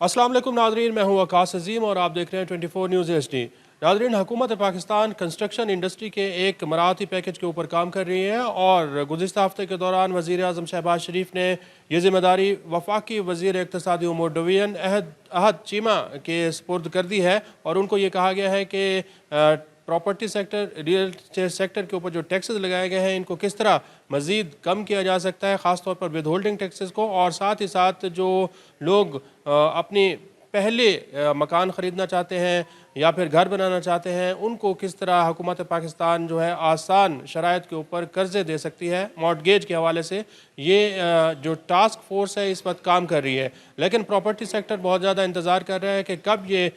अस्सलाम वालेकुम नाजरीन, मैं हूं आकाश अजीम और आप देख रहे हैं 24 न्यूज़ HD। नाजरीन, हुकूमत पाकिस्तान कंस्ट्रक्शन इंडस्ट्री के एक मराठी पैकेज के ऊपर काम कर रही है और गुज़िश्ता हफ्ते के दौरान वज़ीर आज़म शहबाज शरीफ ने यह ज़िम्मेदारी वफाकी वज़ीर इक़्तिसादी उमूर डिवीज़न अहद चीमा के स्पुर्द कर दी है और उनको ये कहा गया है कि property sector, real estate sector के ऊपर जो टैक्सेस लगाए गए हैं इनको किस तरह मज़ीद कम किया जा सकता है, ख़ास तौर पर विद होल्डिंग टैक्सेस को, और साथ ही साथ जो लोग अपनी पहले मकान ख़रीदना चाहते हैं या फिर घर बनाना चाहते हैं उनको किस तरह हुकूमत पाकिस्तान जो है आसान शराइत के ऊपर कर्ज़े दे सकती है मॉर्टगेज के हवाले से। ये जो टास्क फोर्स है इस वक्त काम कर रही है, लेकिन प्रॉपर्टी सेक्टर बहुत ज़्यादा इंतज़ार कर रहा है कि कब ये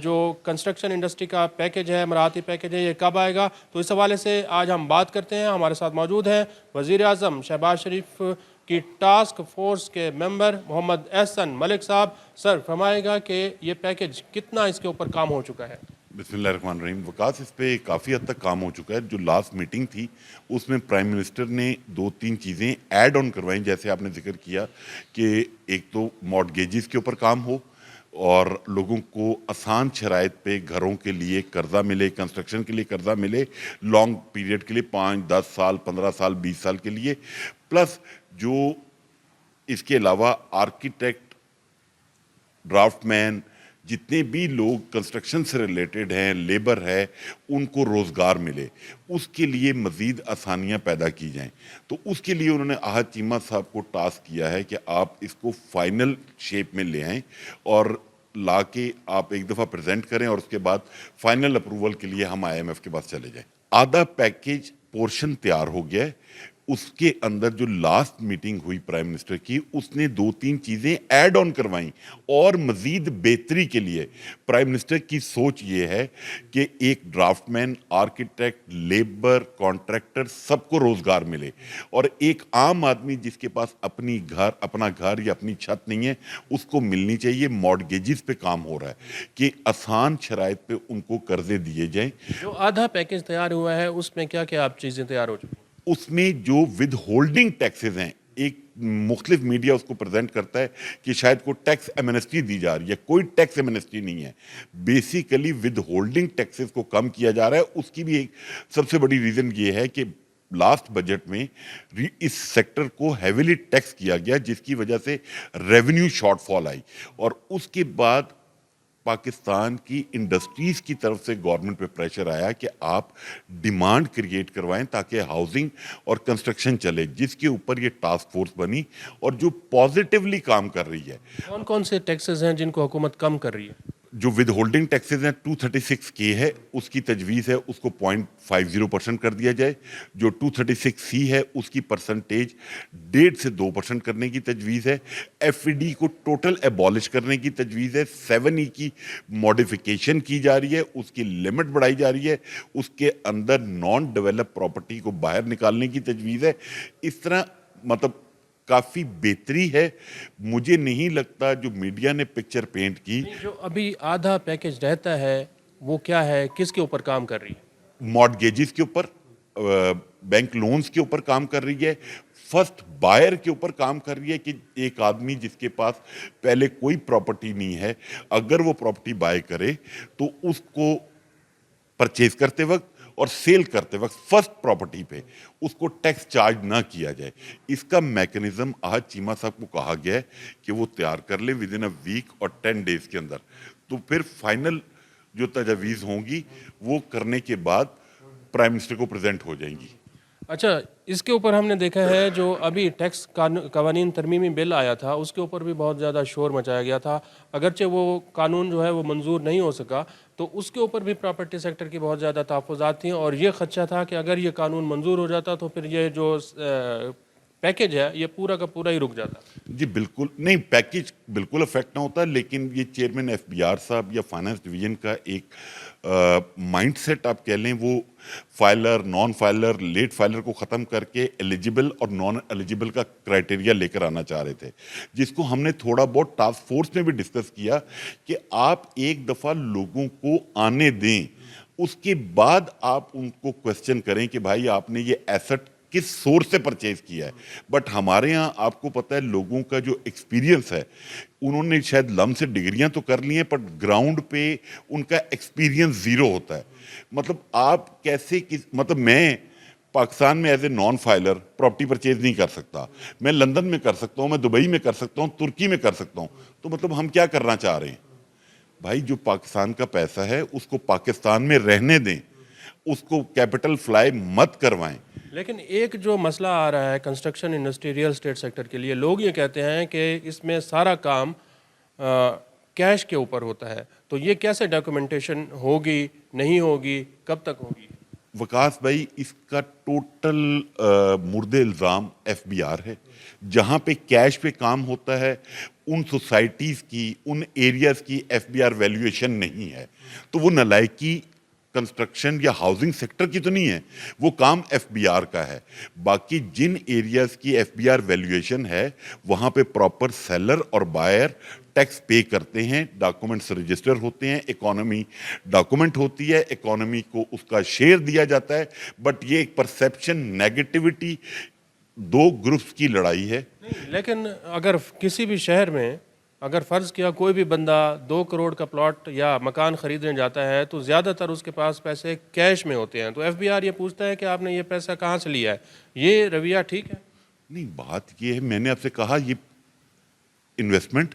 जो कंस्ट्रक्शन इंडस्ट्री का पैकेज है, मराठी पैकेज है, ये कब आएगा। तो इस हवाले से आज हम बात करते हैं। हमारे साथ मौजूद हैं वज़ीर आज़म शहबाज शरीफ की टास्क फोर्स के मेंबर मोहम्मद एहसन मलिक साहब। सर, फरमाएगा कि ये पैकेज कितना इसके ऊपर काम हो चुका है? बिस्मिल्लाहिर्रहमानिर्रहीम। वकास, इस पे काफ़ी हद तक काम हो चुका है। जो लास्ट मीटिंग थी उसमें प्राइम मिनिस्टर ने 2-3 चीज़ें ऐड ऑन करवाई, जैसे आपने जिक्र किया कि एक तो मॉर्टगेजेस के ऊपर काम हो और लोगों को आसान शराइत पे घरों के लिए कर्जा मिले, कंस्ट्रक्शन के लिए कर्जा मिले लॉन्ग पीरियड के लिए, 5-10 साल, 15 साल, 20 साल के लिए। प्लस जो इसके अलावा आर्किटेक्ट, ड्राफ्टमैन, जितने भी लोग कंस्ट्रक्शन से रिलेटेड हैं, लेबर है, उनको रोज़गार मिले, उसके लिए मज़ीद आसानियां पैदा की जाएं। तो उसके लिए उन्होंने अहद चीमा साहब को टास्क किया है कि आप इसको फाइनल शेप में ले आएं और ला के आप एक दफ़ा प्रेजेंट करें और उसके बाद फाइनल अप्रूवल के लिए हम IMF के पास चले जाएं। आधा पैकेज पोर्शन तैयार हो गया है। उसके अंदर जो लास्ट मीटिंग हुई प्राइम मिनिस्टर की, उसने 2-3 चीज़ें ऐड ऑन करवाई और मज़ीद बेहतरी के लिए प्राइम मिनिस्टर की सोच ये है कि एक ड्राफ्टमैन, आर्किटेक्ट, लेबर, कॉन्ट्रैक्टर सबको रोज़गार मिले और एक आम आदमी जिसके पास अपना घर या अपनी छत नहीं है उसको मिलनी चाहिए। मॉर्टगेजेस पे काम हो रहा है कि आसान शराइत पे उनको कर्जे दिए जाएं। जो आधा पैकेज तैयार हुआ है उसमें क्या क्या आप चीज़ें तैयार हो चुकी हैं? उसमें जो विद होल्डिंग टैक्सेस हैं, एक मुख्तलिफ मीडिया उसको प्रेजेंट करता है कि शायद कोई टैक्स एमनेस्टी दी जा रही है, कोई टैक्स एमनेस्टी नहीं है। बेसिकली विद होल्डिंग टैक्सेस को कम किया जा रहा है। उसकी भी एक सबसे बड़ी रीज़न ये है कि लास्ट बजट में इस सेक्टर को हैविली टैक्स किया गया, जिसकी वजह से रेवेन्यू शॉर्टफॉल आई और उसके बाद पाकिस्तान की इंडस्ट्रीज की तरफ से गवर्नमेंट पे प्रेशर आया कि आप डिमांड क्रिएट करवाएं ताकि हाउसिंग और कंस्ट्रक्शन चले, जिसके ऊपर ये टास्क फोर्स बनी और जो पॉजिटिवली काम कर रही है। कौन कौन से टैक्सेस हैं जिनको हुकूमत कम कर रही है? जो विद होल्डिंग टैक्सेस हैं 236K है, उसकी तजवीज़ है उसको 0.50% कर दिया जाए। जो 236C है उसकी परसेंटेज 1.5 से 2% करने की तजवीज़ है। FED को टोटल एबॉलिश करने की तजवीज़ है। 7E की मॉडिफिकेशन की जा रही है, उसकी लिमिट बढ़ाई जा रही है, उसके अंदर नॉन डेवलप प्रॉपर्टी को बाहर निकालने की तजवीज़ है। इस तरह मतलब काफ़ी बेहतरी है। मुझे नहीं लगता जो मीडिया ने पिक्चर पेंट की। जो अभी आधा पैकेज रहता है वो क्या है, किसके ऊपर काम कर रही है? मॉर्टगेजेस के ऊपर, बैंक लोन्स के ऊपर काम कर रही है, फर्स्ट बायर के ऊपर काम कर रही है कि एक आदमी जिसके पास पहले कोई प्रॉपर्टी नहीं है, अगर वो प्रॉपर्टी बाय करे तो उसको परचेज करते वक्त और सेल करते वक्त फर्स्ट प्रॉपर्टी पे उसको टैक्स चार्ज ना किया जाए। इसका मैकेनिज्म अहद चीमा साहब को कहा गया है कि वो तैयार कर ले विद इन अ वीक और 10 डेज के अंदर। तो फिर फाइनल जो तजवीज़ होंगी वो करने के बाद प्राइम मिनिस्टर को प्रेजेंट हो जाएंगी। अच्छा, इसके ऊपर हमने देखा है जो अभी टैक्स कानून तरमीमी बिल आया था उसके ऊपर भी बहुत ज़्यादा शोर मचाया गया था। अगरचे वो कानून जो है वो मंजूर नहीं हो सका तो उसके ऊपर भी प्रॉपर्टी सेक्टर की बहुत ज़्यादा तहफ़्फ़ुज़ात थी और ये ख़दशा था कि अगर ये कानून मंजूर हो जाता तो फिर ये जो पैकेज है ये पूरा का पूरा ही रुक जाता। जी बिल्कुल नहीं, पैकेज बिल्कुल अफेक्ट ना होता, लेकिन ये चेयरमैन FBR साहब या फाइनेंस डिवीजन का एक माइंडसेट आप कह लें, वो filer, non filer, late filer को ख़त्म करके एलिजिबल और नॉन एलिजिबल का क्राइटेरिया लेकर आना चाह रहे थे, जिसको हमने थोड़ा बहुत टास्क फोर्स में भी डिस्कस किया कि आप एक दफ़ा लोगों को आने दें, उसके बाद आप उनको क्वेश्चन करें कि भाई आपने ये एसेट किस सोर्स से परचेज किया है। बट हमारे यहाँ आपको पता है लोगों का जो एक्सपीरियंस है, उन्होंने शायद लम से डिग्रियां तो कर ली हैं, बट ग्राउंड पे उनका एक्सपीरियंस जीरो होता है। मतलब आप कैसे मतलब मैं पाकिस्तान में as a non filer property purchase नहीं कर सकता, मैं लंदन में कर सकता हूँ, मैं दुबई में कर सकता हूँ, तुर्की में कर सकता हूँ। तो मतलब हम क्या करना चाह रहे हैं भाई? जो पाकिस्तान का पैसा है उसको पाकिस्तान में रहने दें, उसको कैपिटल फ्लाई मत करवाएं। लेकिन एक जो मसला आ रहा है construction industry real estate sector के लिए, लोग ये कहते हैं कि इसमें सारा काम कैश के ऊपर होता है, तो ये कैसे डॉक्यूमेंटेशन होगी, नहीं होगी, कब तक होगी? वकास भाई, इसका टोटल मुर्दे इल्ज़ाम एफबीआर है। जहाँ पे कैश पे काम होता है उन सोसाइटीज़ की, उन एरियाज़ की एफबीआर वैल्यूएशन नहीं है। तो वो नलायकी कंस्ट्रक्शन या हाउसिंग सेक्टर की तो नहीं है, वो काम एफबीआर का है। बाकी जिन एरियाज़ की एफबीआर वैल्यूएशन है वहाँ पे प्रॉपर सेलर और बायर टैक्स पे करते हैं, डॉक्यूमेंट्स रजिस्टर होते हैं, इकोनॉमी डॉक्यूमेंट होती है, इकोनॉमी को उसका शेयर दिया जाता है। बट ये एक परसेप्शन, नेगेटिविटी, दो ग्रुप्स की लड़ाई है। लेकिन अगर किसी भी शहर में अगर फ़र्ज़ किया कोई भी बंदा 2 करोड़ का प्लॉट या मकान ख़रीदने जाता है तो ज़्यादातर उसके पास पैसे कैश में होते हैं, तो एफबीआर ये पूछता है कि आपने ये पैसा कहाँ से लिया है। ये रवैया ठीक है? नहीं, बात ये है, मैंने आपसे कहा ये इन्वेस्टमेंट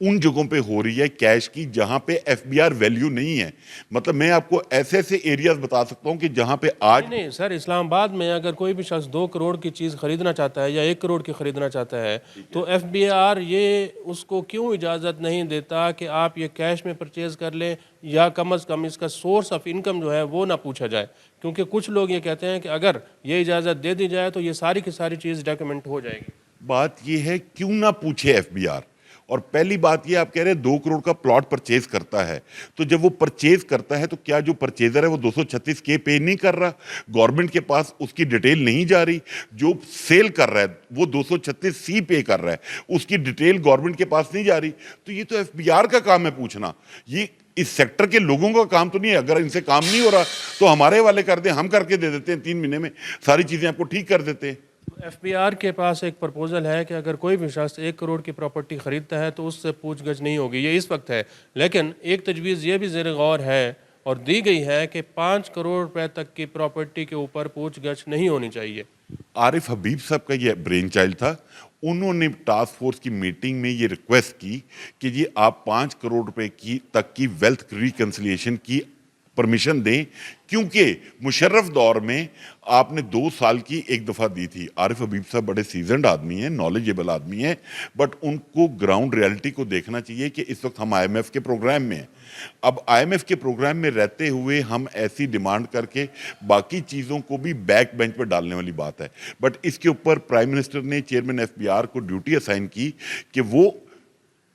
उन जगहों पे हो रही है कैश की जहां पे एफबीआर वैल्यू नहीं है। मतलब मैं आपको ऐसे ऐसे एरियाज बता सकता हूं कि जहां पे आज नहीं सर, इस्लामाबाद में अगर कोई भी शख्स 2 करोड़ की चीज़ ख़रीदना चाहता है या 1 करोड़ की ख़रीदना चाहता है तो एफबीआर ये उसको क्यों इजाज़त नहीं देता कि आप ये कैश में परचेज़ कर लें, या कम अज़ कम इसका सोर्स ऑफ इनकम जो है वो ना पूछा जाए? क्योंकि कुछ लोग ये कहते हैं कि अगर ये इजाज़त दे दी जाए तो ये सारी की सारी चीज़ डॉक्यूमेंट हो जाएगी। बात ये है क्यों ना पूछे एफबीआर। और पहली बात ये, आप कह रहे हैं 2 करोड़ का प्लॉट परचेज करता है, तो जब वो परचेज करता है तो क्या जो परचेजर है वो 236 के पे नहीं कर रहा? गवर्नमेंट के पास उसकी डिटेल नहीं जा रही। जो सेल कर रहा है वो 236 सी पे कर रहा है, उसकी डिटेल गवर्नमेंट के पास नहीं जा रही। तो ये तो एफबीआर का काम है पूछना, ये इस सेक्टर के लोगों का काम तो नहीं है। अगर इनसे काम नहीं हो रहा तो हमारे वाले कर दें, हम करके दे देते हैं, 3 महीने में सारी चीजें आपको ठीक कर देते हैं। एफबीआर के पास एक प्रपोजल है कि अगर कोई भी शख्स 1 करोड़ की प्रॉपर्टी ख़रीदता है तो उससे पूछगछ नहीं होगी, ये इस वक्त है। लेकिन एक तजवीज़ ये भी ज़ेर गौर है और दी गई है कि 5 करोड़ रुपए तक की प्रॉपर्टी के ऊपर पूछगछ नहीं होनी चाहिए। आरिफ हबीब साहब का ये ब्रेन चाइल्ड था, उन्होंने टास्क फोर्स की मीटिंग में ये रिक्वेस्ट की कि ये आप 5 करोड़ रुपए की तक की वेल्थ रिकंसिलिएशन की परमिशन दें, क्योंकि मुशर्रफ दौर में आपने 2 साल की एक दफ़ा दी थी। आरिफ हबीब साहब बड़े सीजनड आदमी हैं, नॉलेजेबल आदमी हैं, बट उनको ग्राउंड रियलिटी को देखना चाहिए कि इस वक्त हम आईएमएफ के प्रोग्राम में हैं। अब आईएमएफ के प्रोग्राम में रहते हुए हम ऐसी डिमांड करके बाकी चीज़ों को भी बैक बेंच पर डालने वाली बात है। बट इसके ऊपर प्राइम मिनिस्टर ने चेयरमैन एफबीआर को ड्यूटी असाइन की कि वो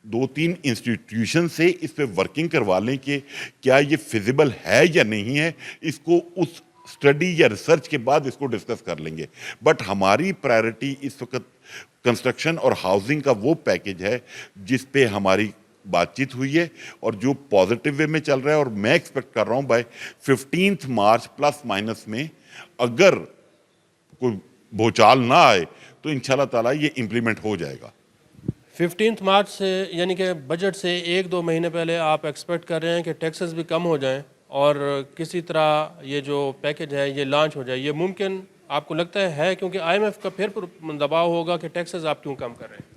2-3 इंस्टीट्यूशन से इस पे वर्किंग करवा लें कि क्या ये फिजिबल है या नहीं है। इसको उस स्टडी या रिसर्च के बाद इसको डिस्कस कर लेंगे। बट हमारी प्रायोरिटी इस वक्त कंस्ट्रक्शन और हाउसिंग का वो पैकेज है जिस पे हमारी बातचीत हुई है और जो पॉजिटिव वे में चल रहा है। और मैं एक्सपेक्ट कर रहा हूँ बाय 15 मार्च प्लस माइनस में अगर कोई भूचाल ना आए तो इंशाल्लाह ताला ये इम्प्लीमेंट हो जाएगा। 15 मार्च से यानी कि बजट से 1-2 महीने पहले आप एक्सपेक्ट कर रहे हैं कि टैक्सेस भी कम हो जाएं और किसी तरह ये जो पैकेज है ये लॉन्च हो जाए, ये मुमकिन आपको लगता है? क्योंकि आईएमएफ का फिर दबाव होगा कि टैक्सेस आप क्यों कम कर रहे हैं।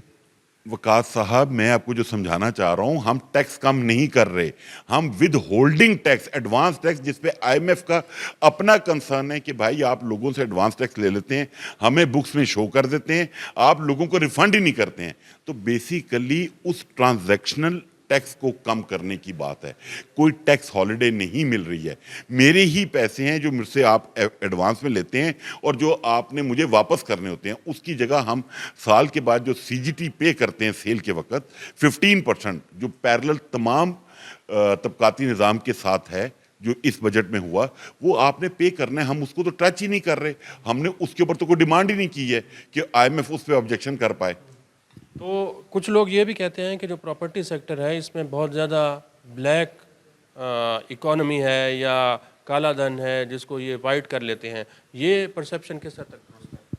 वकास साहब, मैं आपको जो समझाना चाह रहा हूं, हम टैक्स कम नहीं कर रहे, हम with holding tax, advance tax, जिसपे आईएमएफ का अपना कंसर्न है कि भाई आप लोगों से एडवांस टैक्स ले लेते हैं, हमें बुक्स में शो कर देते हैं, आप लोगों को रिफंड ही नहीं करते हैं। तो बेसिकली उस ट्रांजैक्शनल टैक्स को कम करने की बात है। कोई टैक्स हॉलिडे नहीं मिल रही है। मेरे ही पैसे हैं जो मुझसे आप एडवांस में लेते हैं और जो आपने मुझे वापस करने होते हैं, उसकी जगह हम साल के बाद जो सीजीटी पे करते हैं सेल के वक्त 15% जो पैरेलल तमाम तबकाती निज़ाम के साथ है, जो इस बजट में हुआ, वो आपने पे करना है। हम उसको तो टच ही नहीं कर रहे। हमने उसके ऊपर तो कोई डिमांड ही नहीं की है कि आईएमएफ उस पर ऑब्जेक्शन कर पाए। तो कुछ लोग ये भी कहते हैं कि जो प्रॉपर्टी सेक्टर है इसमें बहुत ज़्यादा ब्लैक इकोनॉमी है या काला धन है जिसको ये वाइट कर लेते हैं। ये परसेप्शन किस हद तक?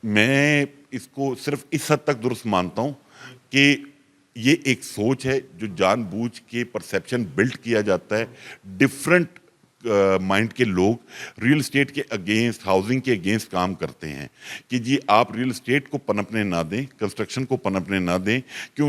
मैं इसको सिर्फ इस हद तक दुरुस्त मानता हूँ कि ये एक सोच है जो जानबूझ के परसेप्शन बिल्ड किया जाता है। डिफरेंट माइंड के लोग रियल एस्टेट के अगेंस्ट, हाउसिंग के अगेंस्ट काम करते हैं कि जी आप रियल एस्टेट को पनपने ना दें, कंस्ट्रक्शन को पनपने ना दें, कि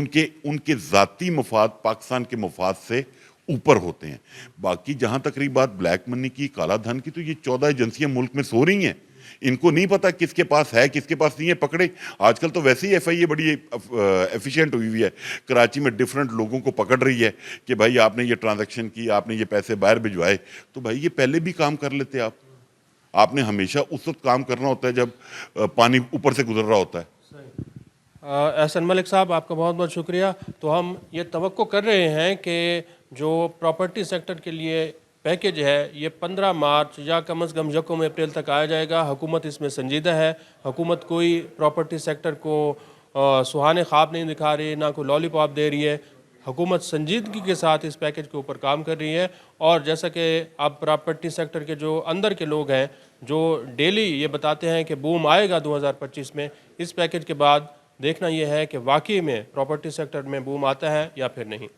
उनके ज़ाती मफाद पाकिस्तान के मफाद से ऊपर होते हैं। बाकी जहाँ तक रही बात ब्लैक मनी की, काला धन की, तो ये 14 एजेंसियां मुल्क में सो रही हैं। इनको नहीं पता किसके पास है किसके पास नहीं है, पकड़े। आजकल तो वैसे ही एफआईए बड़ी एफिशिएंट हुई हुई है, कराची में डिफरेंट लोगों को पकड़ रही है कि भाई आपने ये ट्रांजैक्शन की, आपने ये पैसे बाहर भिजवाए। तो भाई ये पहले भी काम कर लेते आपने हमेशा उस वक्त काम करना होता है जब पानी ऊपर से गुजर रहा होता है। एहसन मलिक साहब, आपका बहुत बहुत शुक्रिया। तो हम ये तवक्को कर रहे हैं कि जो प्रॉपर्टी सेक्टर के लिए पैकेज है ये 15 मार्च या कम अज़ कम यकम अप्रैल तक आया जाएगा। हुकूमत इसमें संजीदा है। हुकूमत कोई प्रॉपर्टी सेक्टर को सुहाने ख्वाब नहीं दिखा रही, ना कोई लॉलीपॉप दे रही है। हुकूमत संजीदगी के साथ इस पैकेज के ऊपर काम कर रही है। और जैसा कि अब प्रॉपर्टी सेक्टर के जो अंदर के लोग हैं जो डेली ये बताते हैं कि बूम आएगा 2025 में, इस पैकेज के बाद देखना यह है कि वाकई में प्रॉपर्टी सेक्टर में बूम आता है या फिर नहीं।